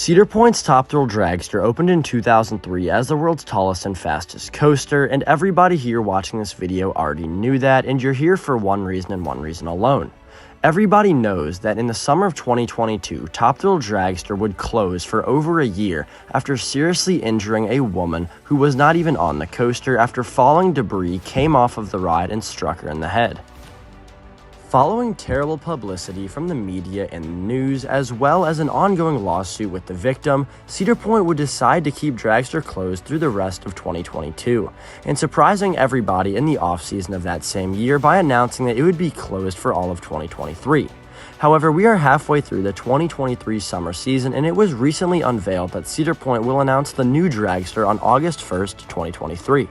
Cedar Point's Top Thrill Dragster opened in 2003 as the world's tallest and fastest coaster, and everybody here watching this video already knew that, and you're here for one reason and one reason alone. Everybody knows that in the summer of 2022, Top Thrill Dragster would close for over a year after seriously injuring a woman who was not even on the coaster after falling debris came off of the ride and struck her in the head. Following terrible publicity from the media and the news, as well as an ongoing lawsuit with the victim, Cedar Point would decide to keep Dragster closed through the rest of 2022, and surprising everybody in the off-season of that same year by announcing that it would be closed for all of 2023. However, we are halfway through the 2023 summer season, and it was recently unveiled that Cedar Point will announce the new Dragster on August 1st, 2023.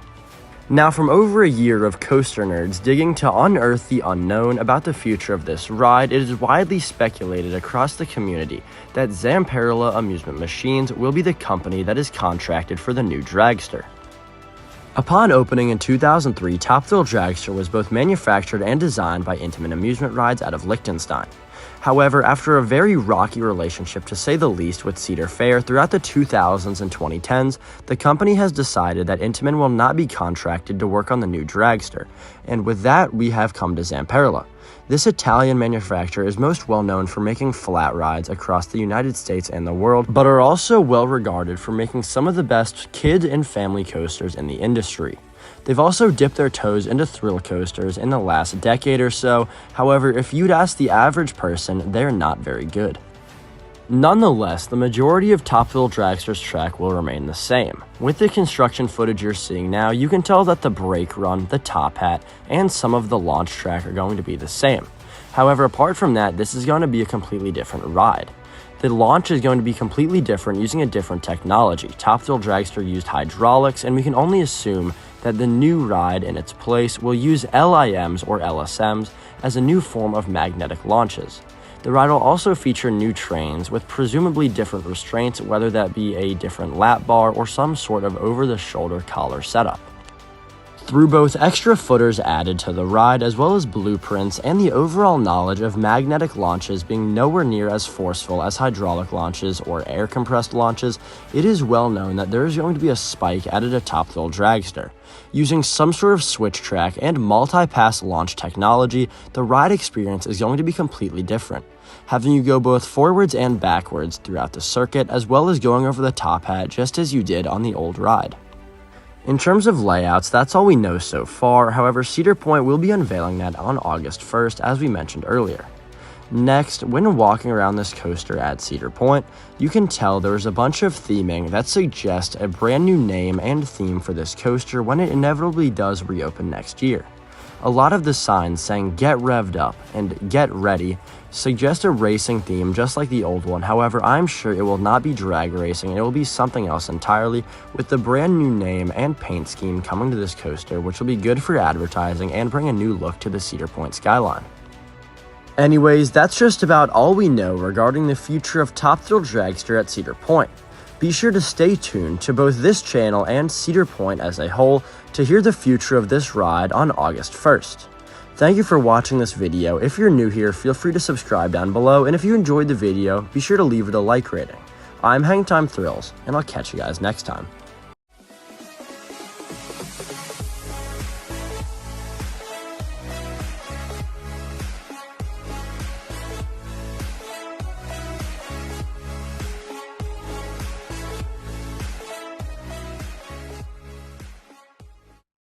Now, from over a year of coaster nerds digging to unearth the unknown about the future of this ride, it is widely speculated across the community that Zamperla Amusement Machines will be the company that is contracted for the new Dragster. Upon opening in 2003, Top Thrill Dragster was both manufactured and designed by Intamin Amusement Rides out of Liechtenstein. However, after a very rocky relationship to say the least with Cedar Fair throughout the 2000s and 2010s, the company has decided that Intamin will not be contracted to work on the new Dragster, and with that we have come to Zamperla. This Italian manufacturer is most well known for making flat rides across the United States and the world, but are also well regarded for making some of the best kid and family coasters in the industry. They've also dipped their toes into thrill coasters in the last decade or so. However, if you'd ask the average person, they're not very good. Nonetheless, the majority of Top Thrill Dragster's track will remain the same. With the construction footage you're seeing now, you can tell that the brake run, the top hat, and some of the launch track are going to be the same. However, apart from that, this is going to be a completely different ride. The launch is going to be completely different using a different technology. Top Thrill Dragster used hydraulics, and we can only assume that the new ride in its place will use LIMs or LSMs as a new form of magnetic launches. The ride will also feature new trains with presumably different restraints, whether that be a different lap bar or some sort of over-the-shoulder collar setup. Through both extra footers added to the ride as well as blueprints and the overall knowledge of magnetic launches being nowhere near as forceful as hydraulic launches or air compressed launches, it is well known that there is going to be a spike added to Top Thrill Dragster. Using some sort of switch track and multi-pass launch technology, the ride experience is going to be completely different, having you go both forwards and backwards throughout the circuit, as well as going over the top hat just as you did on the old ride. In terms of layouts, that's all we know so far. However, Cedar Point will be unveiling that on August 1st, as we mentioned earlier. Next, when walking around this coaster at Cedar Point, you can tell there is a bunch of theming that suggests a brand new name and theme for this coaster when it inevitably does reopen next year. A lot of the signs saying "Get Revved Up" and "Get Ready" suggest a racing theme just like the old one. However, I'm sure it will not be drag racing, and it will be something else entirely, with the brand new name and paint scheme coming to this coaster, which will be good for advertising and bring a new look to the Cedar Point skyline. Anyways, that's just about all we know regarding the future of Top Thrill Dragster at Cedar Point. Be sure to stay tuned to both this channel and Cedar Point as a whole to hear the future of this ride on August 1st. Thank you for watching this video. If you're new here, feel free to subscribe down below, and if you enjoyed the video, be sure to leave it a like rating. I'm hangtimethrills, and I'll catch you guys next time.